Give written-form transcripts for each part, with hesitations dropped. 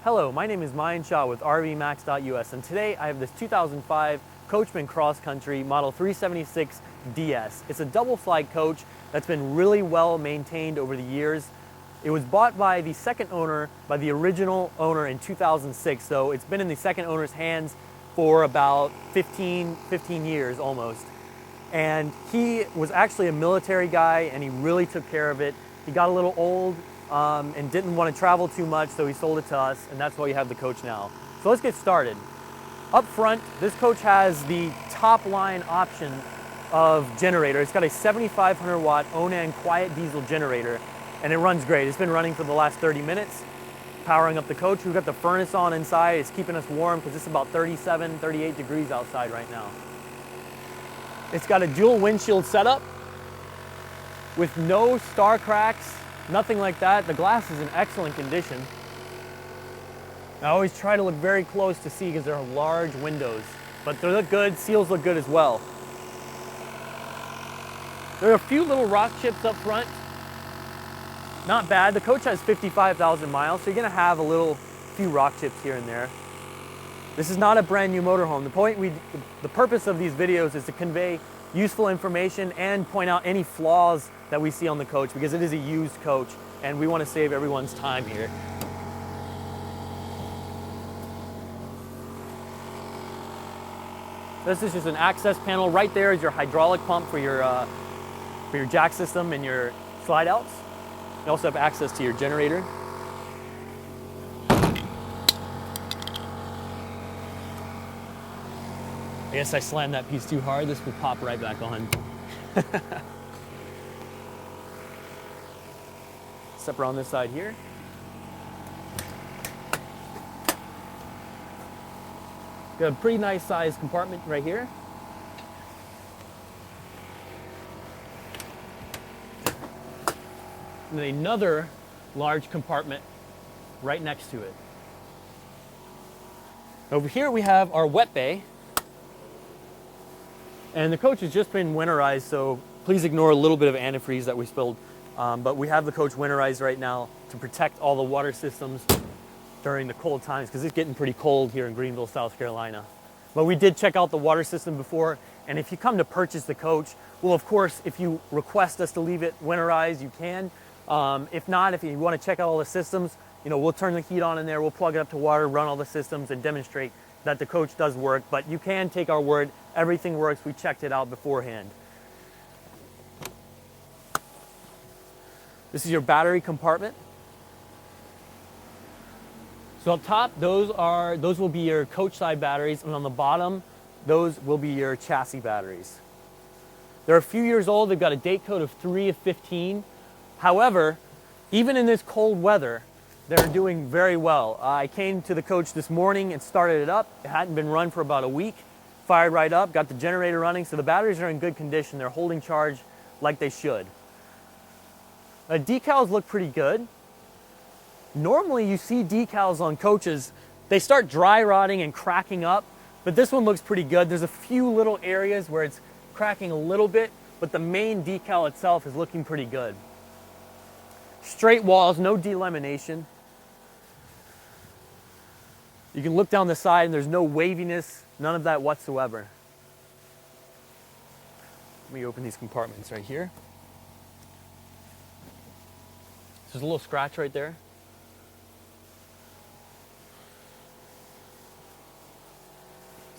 Hello, my name is Mayan Shah with RVMax.us, and today I have this 2005 Coachmen Cross Country Model 376 DS. It's a double flight coach that's been really well maintained over the years. It was bought by the second owner, by the original owner in 2006, so it's been in the second owner's hands for about 15 years almost. And he was actually a military guy and he really took care of it. He got a little old and didn't want to travel too much, so he sold it to us, and that's why you have the coach now. So let's get started. Up front, this coach has the top line option of generator. It's got a 7,500 watt Onan quiet diesel generator, and it runs great. It's been running for the last 30 minutes, powering up the coach. We've got the furnace on inside. It's keeping us warm because it's about 37, 38 degrees outside right now. It's got a dual windshield setup with no star cracks, nothing like that. The glass is in excellent condition. I always try to look very close to see because there are large windows, but they look good. Seals look good as well. There are a few little rock chips up front. Not bad. The coach has 55,000 miles, so you're going to have a few rock chips here and there. This is not a brand new motorhome. The purpose of these videos is to convey useful information and point out any flaws that we see on the coach, because it is a used coach and we want to save everyone's time here. This is just an access panel. Right there is your hydraulic pump for your jack system and your slide outs. You also have access to your generator. I guess I slammed that piece too hard. This will pop right back on. Step around this side here. Got a pretty nice sized compartment right here. And then another large compartment right next to it. Over here we have our wet bay. And the coach has just been winterized, so please ignore a little bit of antifreeze that we spilled. But we have the coach winterized right now to protect all the water systems during the cold times, because it's getting pretty cold here in Greenville, South Carolina. But we did check out the water system before, and if you come to purchase the coach, well, of course, if you request us to leave it winterized, you can. If not, if you want to check out all the systems, we'll turn the heat on in there, we'll plug it up to water, run all the systems, and demonstrate that the coach does work. But you can take our word, everything works. We checked it out beforehand. This is your battery compartment. So up top, those will be your coach side batteries, and on the bottom, those will be your chassis batteries. They're a few years old. They've got a date code of 3 of 15. However, even in this cold weather, they're doing very well. I came to the coach this morning and started it up. It hadn't been run for about a week. Fired right up, got the generator running, so the batteries are in good condition. They're holding charge like they should. The decals look pretty good. Normally you see decals on coaches, they start dry rotting and cracking up, but this one looks pretty good. There's a few little areas where it's cracking a little bit, but the main decal itself is looking pretty good. Straight walls, no delamination. You can look down the side and there's no waviness, none of that whatsoever. Let me open these compartments right here. There's a little scratch right there.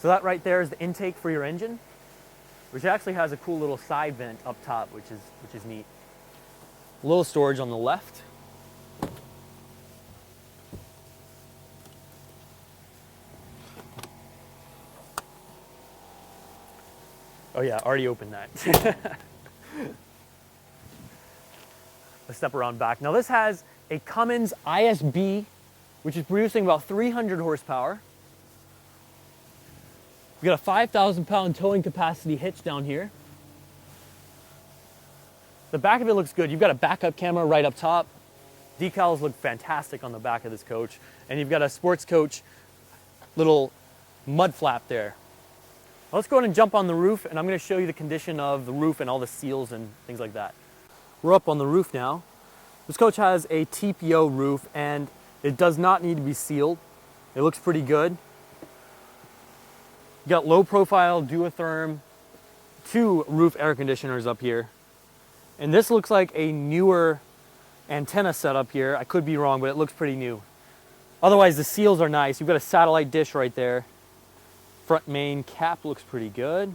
So that right there is the intake for your engine, which actually has a cool little side vent up top, which is neat. A little storage on the left. Oh yeah, already opened that. Let's step around back. Now this has a Cummins ISB, which is producing about 300 horsepower. We've got a 5,000 pound towing capacity hitch down here. The back of it looks good. You've got a backup camera right up top. Decals look fantastic on the back of this coach. And you've got a sports coach little mud flap there. Now let's go ahead and jump on the roof, and I'm going to show you the condition of the roof and all the seals and things like that. We're up on the roof now. This coach has a TPO roof, and It does not need to be sealed. It looks pretty good. You got low profile duotherm, 2 roof air conditioners up here. And this looks like a newer antenna setup here. I could be wrong, but it looks pretty new. Otherwise, the seals are nice. You've got a satellite dish right there. Front main cap looks pretty good.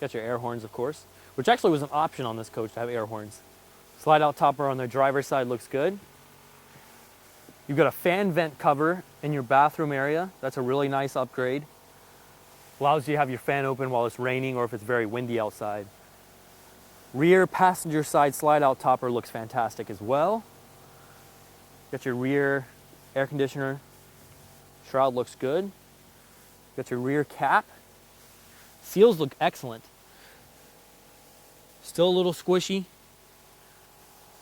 Got your air horns, of course, which actually was an option on this coach to have air horns. Slide out topper on the driver's side looks good. You've got a fan vent cover in your bathroom area. That's a really nice upgrade. Allows you to have your fan open while it's raining or if it's very windy outside. Rear passenger side slide out topper looks fantastic as well. Got your rear air conditioner. Shroud looks good. Got your rear cap. Seals look excellent. Still a little squishy.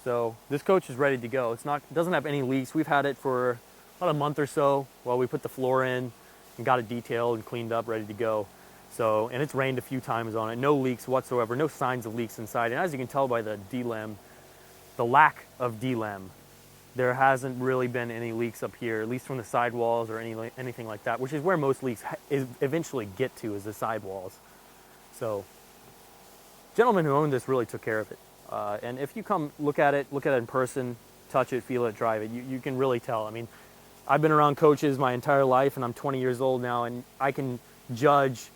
So this coach is ready to go. It doesn't have any leaks. We've had it for about a month or so while we put the floor in and got it detailed and cleaned up, ready to go. So, and it's rained a few times on it. No leaks whatsoever, no signs of leaks inside. And as you can tell by the DLAM, the lack of DLAM, there hasn't really been any leaks up here, at least from the sidewalls or anything like that, which is where most leaks eventually get to, is the sidewalls. So, gentleman who owned this really took care of it. And if you come look at it in person, touch it, feel it, drive it, you can really tell. I mean, I've been around coaches my entire life, and I'm 20 years old now, and I can judge,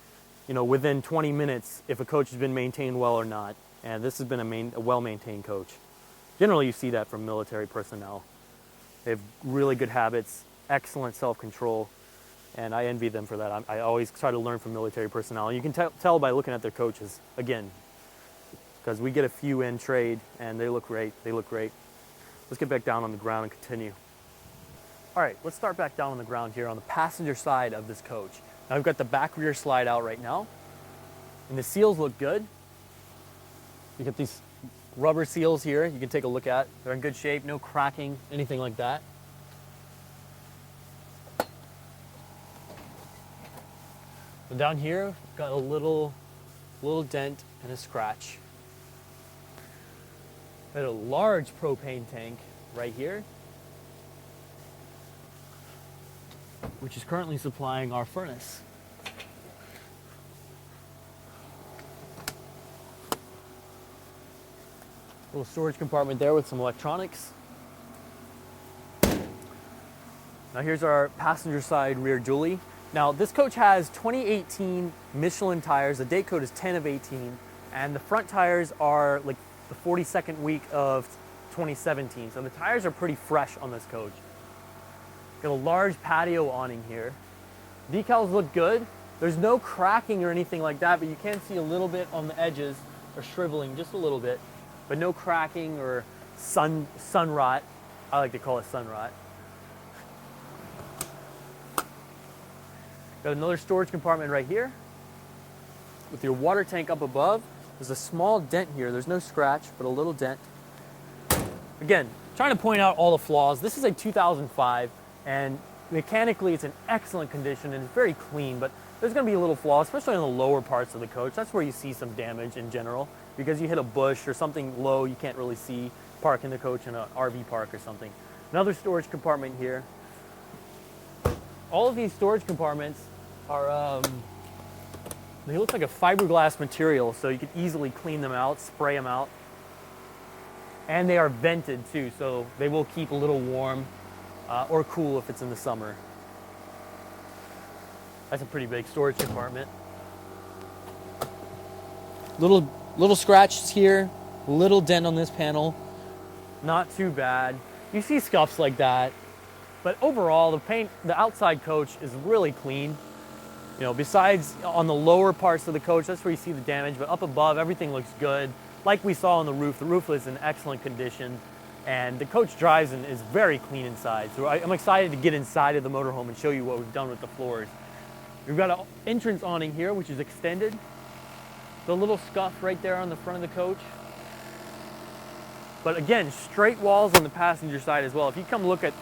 within 20 minutes if a coach has been maintained well or not. And this has been a well-maintained coach. Generally, you see that from military personnel. They have really good habits, excellent self-control, and I envy them for that. I always try to learn from military personnel. And you can tell by looking at their coaches, again, because we get a few in trade, and they look great. They look great. Let's get back down on the ground and continue. All right, let's start back down on the ground here on the passenger side of this coach. Now, I've got the back rear slide out right now, and the seals look good. You get these rubber seals here you can take a look at. They're in good shape, no cracking, anything like that. So down here, got a little dent and a scratch. Got a large propane tank right here, which is currently supplying our furnace. Little storage compartment there with some electronics. Now here's our passenger side rear dually. Now this coach has 2018 Michelin tires. The date code is 10 of 18, and the front tires are like the 42nd week of 2017. So the tires are pretty fresh on this coach. Got a large patio awning here. Decals look good. There's no cracking or anything like that, but you can see a little bit on the edges or shriveling just a little bit, but no cracking or sun rot. I like to call it sun rot. Got another storage compartment right here with your water tank up above. There's a small dent here. There's no scratch, but a little dent. Again, trying to point out all the flaws. This is a 2005, and mechanically it's in excellent condition and it's very clean, but there's going to be a little flaw, especially on the lower parts of the coach. That's where you see some damage in general, because you hit a bush or something low you can't really see parking the coach in an RV park or something. Another storage compartment here. All of these storage compartments are, they look like a fiberglass material, so you can easily clean them out, spray them out. And they are vented too, so they will keep a little warm or cool if it's in the summer. That's a pretty big storage compartment. Little scratches here, little dent on this panel. Not too bad. You see scuffs like that, but overall the outside coach is really clean. Besides on the lower parts of the coach, that's where you see the damage, but up above, everything looks good. Like we saw on the roof is in excellent condition, and the coach drives and is very clean inside. So I'm excited to get inside of the motorhome and show you what we've done with the floors. We've got an entrance awning here, which is extended. The little scuff right there on the front of the coach. But again, straight walls on the passenger side as well. If you come look at,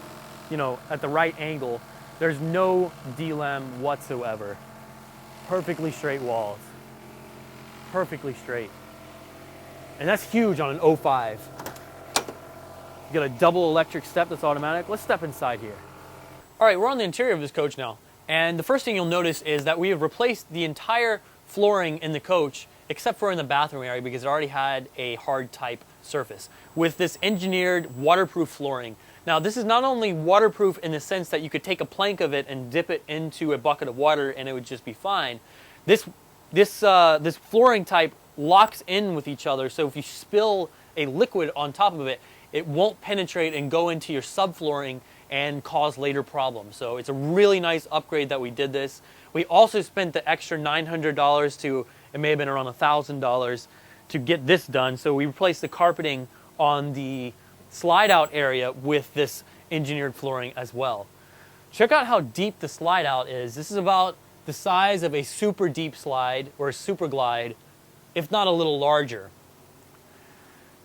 at the right angle, there's no DLAM whatsoever. Perfectly straight walls. Perfectly straight. And that's huge on an 05. You got a double electric step that's automatic. Let's step inside here. All right, we're on the interior of this coach now. And the first thing you'll notice is that we have replaced the entire flooring in the coach, except for in the bathroom area because it already had a hard type surface, with this engineered waterproof flooring. Now this is not only waterproof in the sense that you could take a plank of it and dip it into a bucket of water and it would just be fine. This flooring type locks in with each other, so if you spill a liquid on top of it, it won't penetrate and go into your subflooring and cause later problems. So it's a really nice upgrade that we did this. We also spent the extra $900 to, it may have been around $1,000 to get this done. So we replaced the carpeting on the slide out area with this engineered flooring as well. Check out how deep the slide out is. This is about the size of a super deep slide or a super glide, if not a little larger.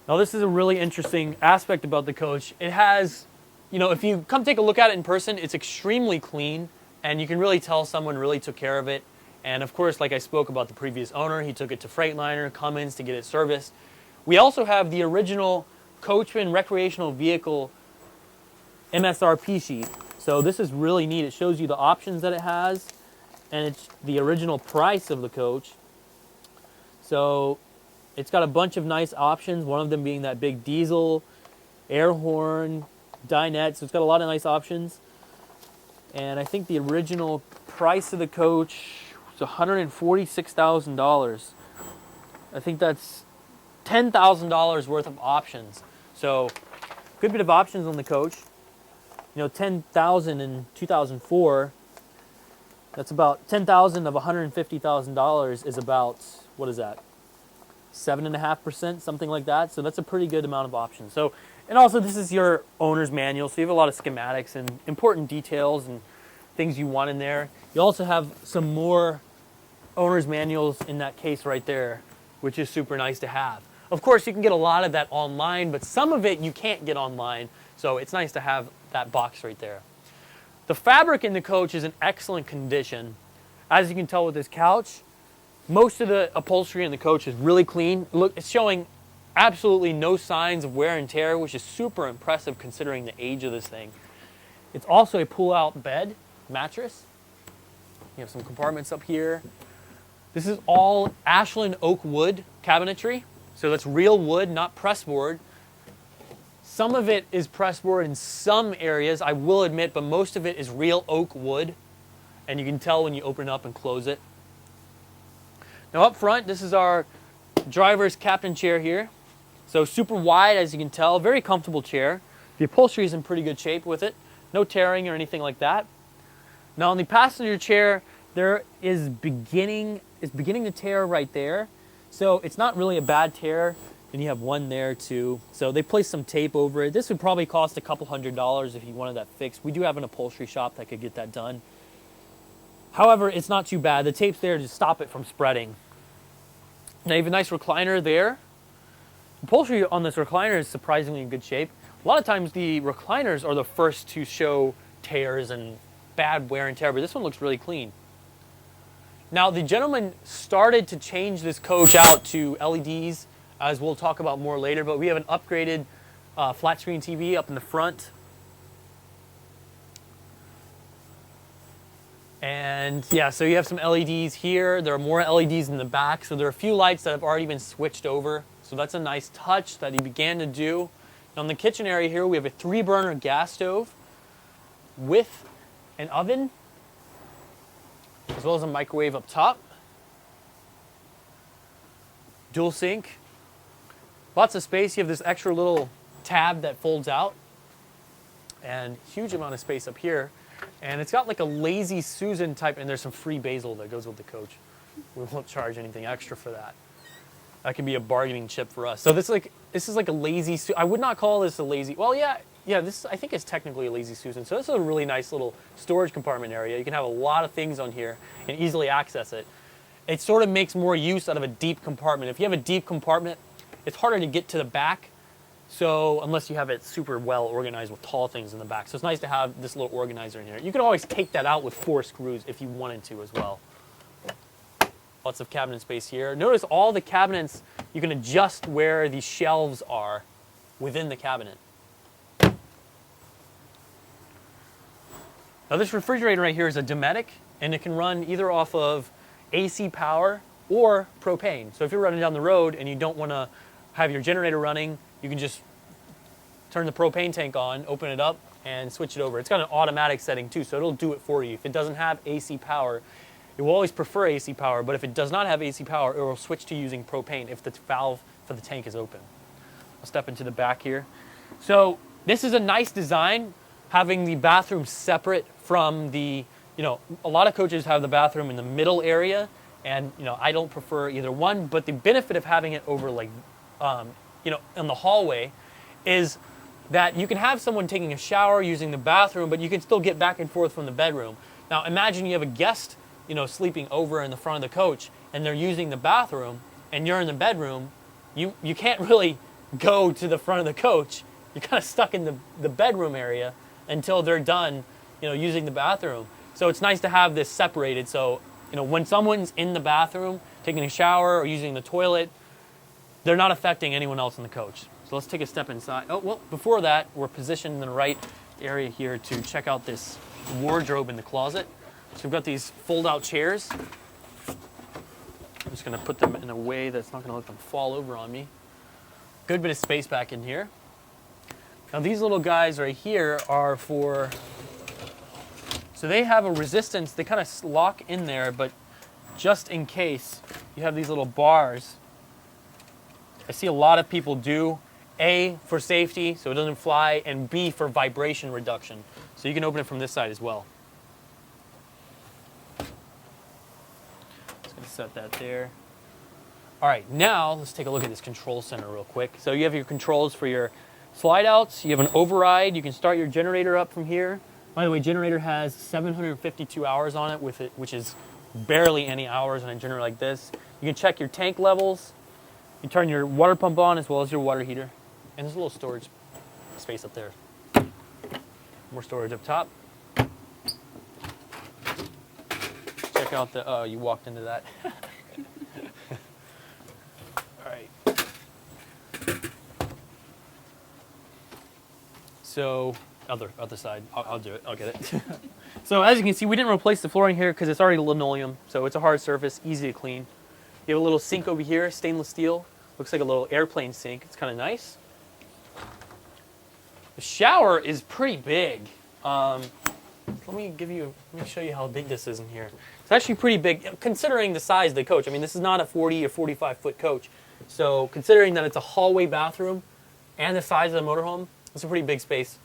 Now this is a really interesting aspect about the coach. It has, you know, if you come take a look at it in person, it's extremely clean and you can really tell someone really took care of it. And of course, like I spoke about the previous owner, he took it to Freightliner, Cummins to get it serviced. We also have the original Coachmen recreational vehicle MSRP sheet. So this is really neat. It shows you the options that it has and it's the original price of the coach. So it's got a bunch of nice options, one of them being that big diesel, air horn, dinette, so it's got a lot of nice options. And I think the original price of the coach was $146,000. I think that's $10,000 worth of options. So good bit of options on the coach. You know, $10,000 in 2004, that's about $10,000 of $150,000 is about, what is that? 7.5%, something like that. So that's a pretty good amount of options. So, and also this is your owner's manual, so you have a lot of schematics and important details and things you want in there. You also have some more owner's manuals in that case right there, which is super nice to have. Of course, you can get a lot of that online, but some of it you can't get online, so it's nice to have that box right there. The fabric in the coach is in excellent condition. As you can tell with this couch, most of the upholstery in the coach is really clean. Look, it's showing absolutely no signs of wear and tear, which is super impressive considering the age of this thing. It's also a pull-out bed mattress. You have some compartments up here. This is all Ashland oak wood cabinetry. So that's real wood, not pressboard. Some of it is pressboard in some areas, I will admit, but most of it is real oak wood. And you can tell when you open it up and close it. Now up front, this is our driver's captain chair here. So super wide, as you can tell, very comfortable chair. The upholstery is in pretty good shape with it. No tearing or anything like that. Now on the passenger chair, there is beginning to tear right there. So it's not really a bad tear. And you have one there too. So they placed some tape over it. This would probably cost a couple $100 if you wanted that fixed. We do have an upholstery shop that could get that done. However, it's not too bad. The tape's there to stop it from spreading. Now you have a nice recliner there. Upholstery on this recliner is surprisingly in good shape. A lot of times the recliners are the first to show tears and bad wear and tear, but this one looks really clean. Now the gentleman started to change this coach out to LEDs, as we'll talk about more later, but we have an upgraded flat screen TV up in the front. And yeah, so you have some LEDs here. There are more LEDs in the back. So there are a few lights that have already been switched over. So that's a nice touch that he began to do. Now in the kitchen area here, we have a 3-burner gas stove with an oven, as well as a microwave up top. Dual sink. Lots of space. You have this extra little tab that folds out. And huge amount of space up here. And it's got like a lazy Susan type, and there's some free basil that goes with the coach. We won't charge anything extra for that. That can be a bargaining chip for us. So this is like a lazy, I would not call this a lazy, well yeah, this I think is technically a lazy Susan. So this is a really nice little storage compartment area. You can have a lot of things on here and easily access it. It sort of makes more use out of a deep compartment. If you have a deep compartment, it's harder to get to the back. So unless you have it super well organized with tall things in the back. So it's nice to have this little organizer in here. You can always take that out with 4 screws if you wanted to as well. Lots of cabinet space here. Notice all the cabinets, you can adjust where the shelves are within the cabinet. Now this refrigerator right here is a Dometic, and it can run either off of AC power or propane. So if you're running down the road and you don't want to have your generator running, you can just turn the propane tank on, open it up, and switch it over. It's got an automatic setting too, so it'll do it for you. If it doesn't have AC power, it will always prefer AC power, but if it does not have AC power, it will switch to using propane if the valve for the tank is open. I'll step into the back here. So this is a nice design, having the bathroom separate from the, a lot of coaches have the bathroom in the middle area, and I don't prefer either one, but the benefit of having it over like, in the hallway is that you can have someone taking a shower using the bathroom, but you can still get back and forth from the bedroom. Now imagine you have a guest, sleeping over in the front of the coach, and they're using the bathroom, and you're in the bedroom. You can't really go to the front of the coach. You're kind of stuck in the bedroom area until they're done, using the bathroom. So it's nice to have this separated. So, when someone's in the bathroom, taking a shower or using the toilet, they're not affecting anyone else in the coach. So let's take a step inside. Oh, well, before that, we're positioned in the right area here to check out this wardrobe in the closet. So we've got these fold-out chairs. I'm just going to put them in a way that's not going to let them fall over on me. Good bit of space back in here. Now these little guys right here are for, so they have a resistance, they kind of lock in there, but just in case, you have these little bars. I see a lot of people do A, for safety, so it doesn't fly, and B, for vibration reduction. So you can open it from this side as well. Just going to set that there. All right, now let's take a look at this control center real quick. So you have your controls for your slide outs, you have an override, you can start your generator up from here. By the way, generator has 752 hours on it, which is barely any hours on a generator like this. You can check your tank levels, you turn your water pump on as well as your water heater. And there's a little storage space up there. More storage up top. Check out the, oh, you walked into that. All right. So, other side, I'll do it, I'll get it. So as you can see, we didn't replace the flooring here because it's already linoleum, so it's a hard surface, easy to clean. You have a little sink over here, stainless steel. Looks like a little airplane sink. It's kind of nice. The shower is pretty big. Let me show you how big this is in here. It's actually pretty big, considering the size of the coach. I mean, this is not a 40 or 45 foot coach. So considering that it's a hallway bathroom and the size of the motorhome, it's a pretty big space.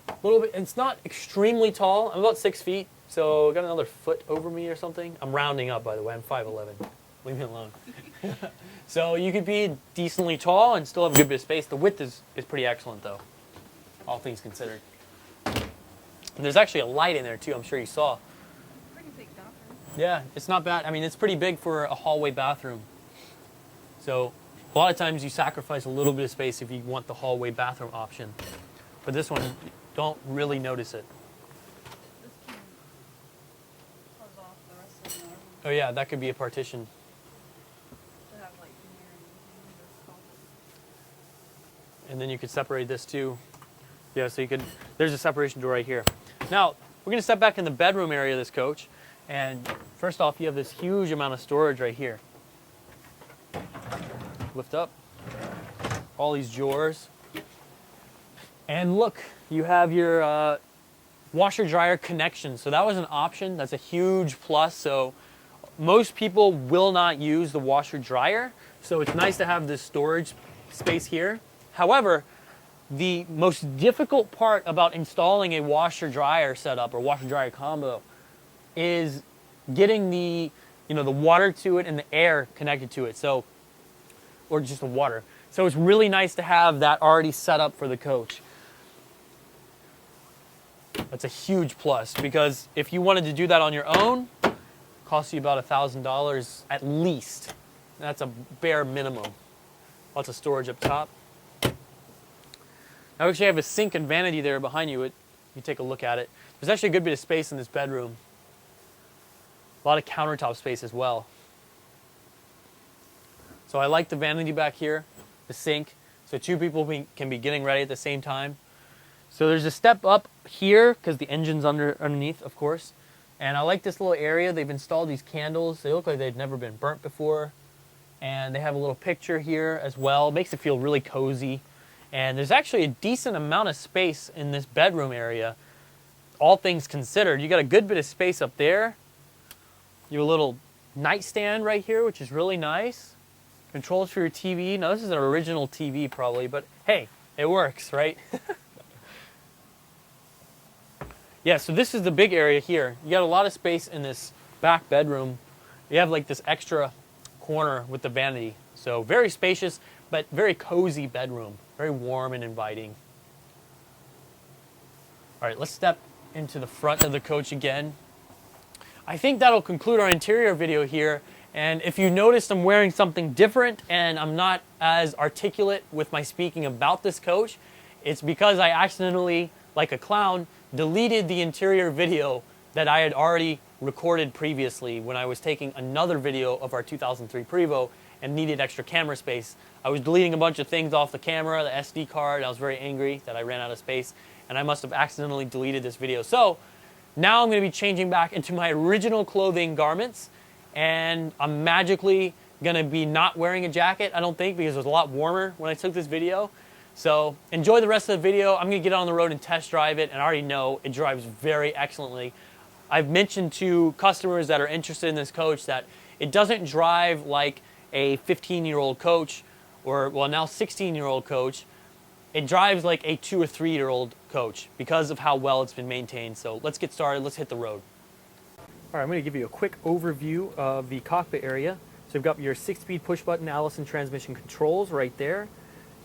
A little bit, it's not extremely tall. I'm about 6 feet, so I got another foot over me or something. I'm rounding up, by the way. I'm 5'11". Leave me alone. So you could be decently tall and still have a good bit of space. The width is pretty excellent, though, all things considered. And there's actually a light in there, too. I'm sure you saw. Pretty big bathroom. Yeah, it's not bad. I mean, it's pretty big for a hallway bathroom. So a lot of times you sacrifice a little bit of space if you want the hallway bathroom option. But this one, don't really notice it. This can close off the rest of the room. Oh yeah, that could be a partition. To have like mirror and closet. And then you could separate this too. Yeah, so you could, there's a separation door right here. Now, we're gonna step back in the bedroom area of this coach. And first off, you have this huge amount of storage right here. Lift up, all these drawers. And look, you have your washer dryer connection. So that was an option. That's a huge plus. So most people will not use the washer dryer. So it's nice to have this storage space here. However, the most difficult part about installing a washer dryer setup or washer dryer combo is getting the water to it and the air connected to it. So, or just the water. So it's really nice to have that already set up for the coach. That's a huge plus, because if you wanted to do that on your own, it costs you about $1,000 at least. That's a bare minimum. Lots of storage up top. Now, actually, I have a sink and vanity there behind you. You take a look at it. There's actually a good bit of space in this bedroom. A lot of countertop space as well. So I like the vanity back here, the sink, so two people can be getting ready at the same time. So there's a step up here because the engine's underneath, of course. And I like this little area. They've installed these candles. They look like they've never been burnt before. And they have a little picture here as well. It makes it feel really cozy. And there's actually a decent amount of space in this bedroom area, all things considered. You got a good bit of space up there. You have a little nightstand right here, which is really nice. Controls for your TV. Now this is an original TV probably, but hey, it works, right? Yeah, so this is the big area here. You got a lot of space in this back bedroom. You have like this extra corner with the vanity. So very spacious, but very cozy bedroom. Very warm and inviting. All right, let's step into the front of the coach again. I think that'll conclude our interior video here. And if you noticed, I'm wearing something different and I'm not as articulate with my speaking about this coach, it's because I accidentally, like a clown, deleted the interior video that I had already recorded previously when I was taking another video of our 2003 Prevost and needed extra camera space. I was deleting a bunch of things off the camera, the SD card. I was very angry that I ran out of space and I must have accidentally deleted this video. So now I'm going to be changing back into my original clothing garments, and I'm magically going to be not wearing a jacket, I don't think, because it was a lot warmer when I took this video. So enjoy the rest of the video. I'm going to get on the road and test drive it, and I already know it drives very excellently. I've mentioned to customers that are interested in this coach that it doesn't drive like a 15-year-old coach or, well, now 16-year-old coach. It drives like a 2 or 3-year-old coach because of how well it's been maintained. So let's get started. Let's hit the road. All right, I'm going to give you a quick overview of the cockpit area. So you've got your 6-speed push-button Allison transmission controls right there.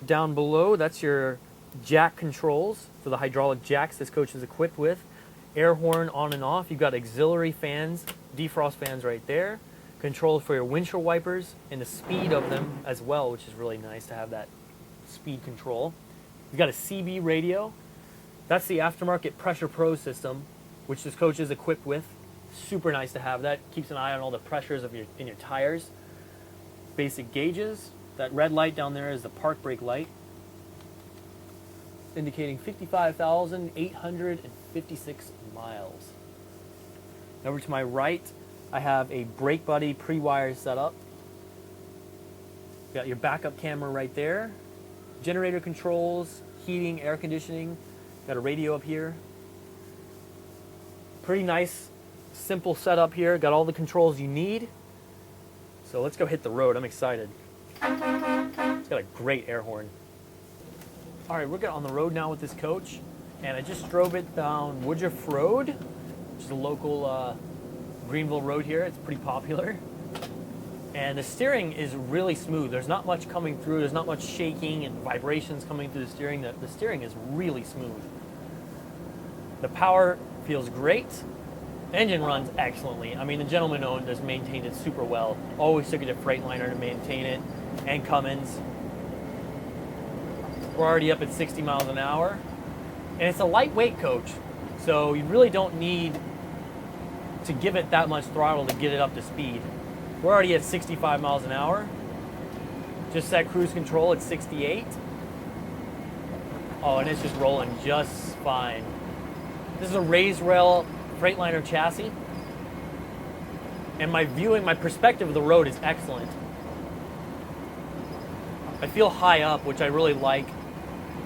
Down below, that's your jack controls for the hydraulic jacks this coach is equipped with. Air horn on and off. You've got auxiliary fans, defrost fans right there. Controls for your windshield wipers and the speed of them as well, which is really nice to have that speed control. You've got a CB radio. That's the aftermarket Pressure Pro system, which this coach is equipped with. Super nice to have that. Keeps an eye on all the pressures of in your tires. Basic gauges. That red light down there is the park brake light, indicating 55,856 miles. Over to my right, I have a brake buddy pre-wire setup. Got your backup camera right there. Generator controls, heating, air conditioning. Got a radio up here. Pretty nice, simple setup here. Got all the controls you need. So let's go hit the road. I'm excited. It's got a great air horn. All right, we're getting on the road now with this coach, and I just drove it down Woodruff Road, which is a local Greenville road here. It's pretty popular. And the steering is really smooth. There's not much coming through. There's not much shaking and vibrations coming through the steering. The steering is really smooth. The power feels great. The engine runs excellently. I mean, the gentleman owned has maintained it super well. Always took it to Freightliner to maintain it, and Cummins. We're already up at 60 miles an hour. And it's a lightweight coach, so you really don't need to give it that much throttle to get it up to speed. We're already at 65 miles an hour. Just set cruise control at 68. Oh, and it's just rolling just fine. This is a raised rail Freightliner chassis. And my perspective of the road is excellent. I feel high up, which I really like.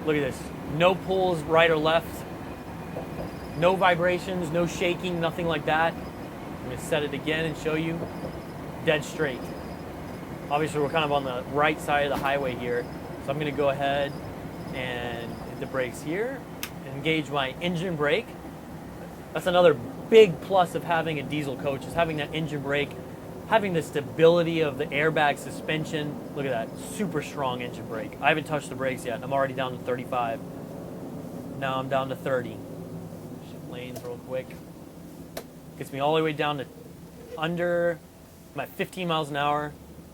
Look at this. No pulls right or left. No vibrations, no shaking, nothing like that. I'm going to set it again and show you. Dead straight. Obviously, we're kind of on the right side of the highway here, so I'm going to go ahead and hit the brakes here and engage my engine brake. That's another big plus of having a diesel coach, is having that engine brake, having the stability of the airbag suspension. Look at that, super strong engine brake. I haven't touched the brakes yet. I'm already down to 35. Now I'm down to 30. Shift lanes real quick. Gets me all the way down to under. I'm at 15 miles an hour.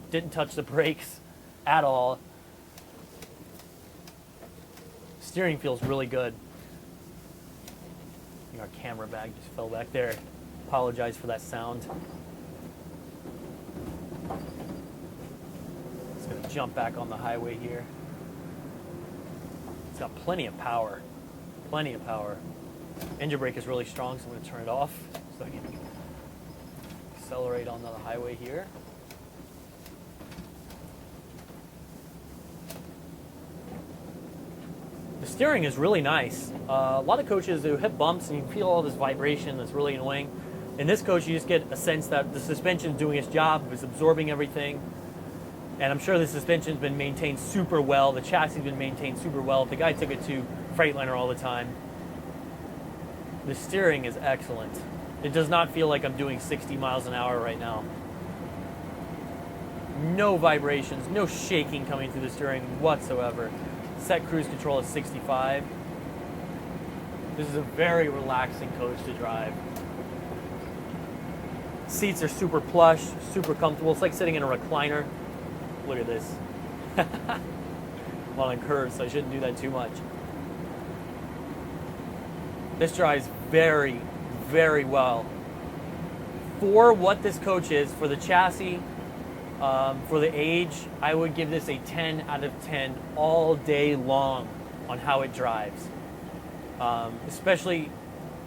Didn't touch the brakes at all. Steering feels really good. I think our camera bag just fell back there. Apologize for that sound. It's going to jump back on the highway here. It's got plenty of power. Plenty of power. Engine brake is really strong, so I'm going to turn it off so I can accelerate on the highway here. The steering is really nice. A lot of coaches, they hit bumps and you feel all this vibration that's really annoying. In this coach, you just get a sense that the suspension is doing its job, it's absorbing everything. And I'm sure the suspension's been maintained super well. The chassis has been maintained super well. The guy took it to Freightliner all the time. The steering is excellent. It does not feel like I'm doing 60 miles an hour right now. No vibrations, no shaking coming through the steering whatsoever. Set cruise control at 65. This is a very relaxing coach to drive. Seats are super plush, super comfortable. It's like sitting in a recliner. Look at this. I'm on a curve, so I shouldn't do that too much. This drives very, very well. For what this coach is, for the chassis, for the age, I would give this a 10 out of 10 all day long on how it drives. Especially,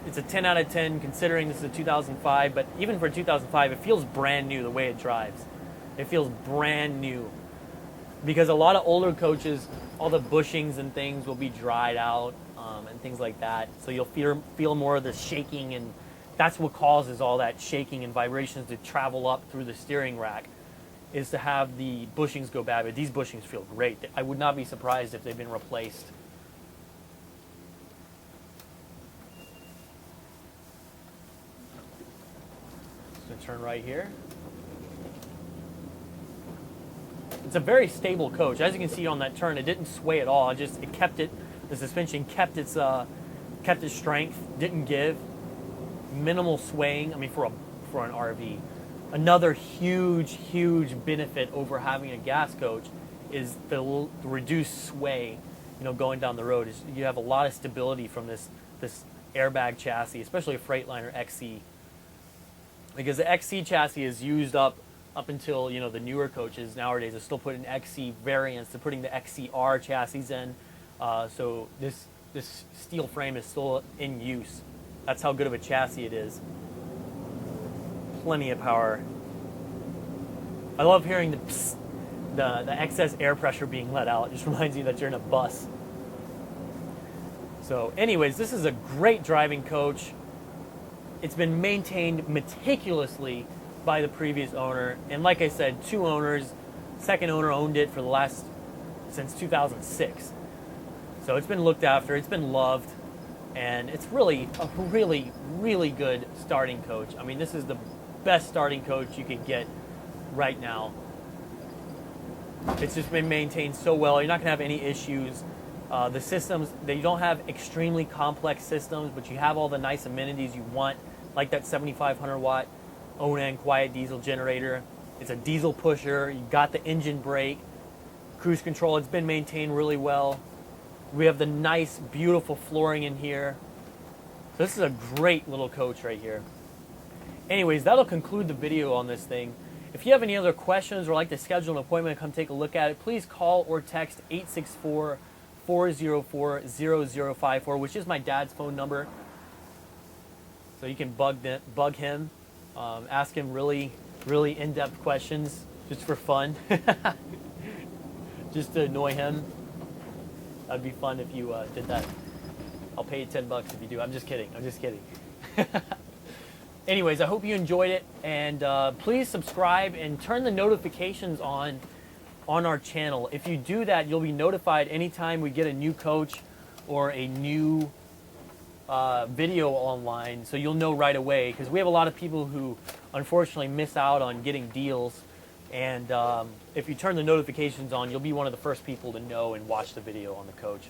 it's a 10 out of 10 considering this is a 2005, but even for 2005, it feels brand new the way it drives. It feels brand new. Because a lot of older coaches, all the bushings and things will be dried out and things like that. So you'll feel more of the shaking, and that's what causes all that shaking and vibrations to travel up through the steering rack, is to have the bushings go bad. But these bushings feel great. I would not be surprised if they've been replaced. Just gonna turn right here. It's a very stable coach. As you can see on that turn, it didn't sway at all. It kept it. The suspension kept its strength. Didn't give. Minimal swaying. I mean, for an RV. Another huge benefit over having a gas coach is the reduced sway. Going down the road, is you have a lot of stability from this airbag chassis, especially a Freightliner XC. Because the XC chassis is used up until the newer coaches nowadays are still putting XC variants. They're putting the XCR chassis in, so this steel frame is still in use. That's how good of a chassis it is. Plenty of power. I love hearing the psst, the excess air pressure being let out. It just reminds you that you're in a bus. So anyways, this is a great driving coach. It's been maintained meticulously by the previous owner, and like I said, 2 owners. Second owner owned it since 2006. So it's been looked after, it's been loved, and it's really a really good starting coach. I mean, this is the best starting coach you could get right now. It's just been maintained so well. You're not gonna have any issues. The systems, they don't have extremely complex systems, but you have all the nice amenities you want, like that 7,500 watt Onan quiet diesel generator. It's a diesel pusher. You got the engine brake, cruise control. It's been maintained really well. We have the nice, beautiful flooring in here. So this is a great little coach right here. Anyways, that'll conclude the video on this thing. If you have any other questions or like to schedule an appointment to come take a look at it, please call or text 864-404-0054, which is my dad's phone number. So you can bug him. Ask him really in-depth questions just for fun. Just to annoy him. That'd be fun if you did that. I'll pay you $10 if you do. I'm just kidding. Anyways, I hope you enjoyed it, and please subscribe and turn the notifications on our channel. If you do that, you'll be notified anytime we get a new coach or a new video online, so you'll know right away, because we have a lot of people who unfortunately miss out on getting deals, and if you turn the notifications on, you'll be one of the first people to know and watch the video on the coach.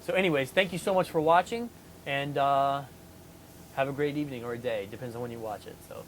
So anyways, thank you so much for watching, and have a great evening or a day, depends on when you watch it. So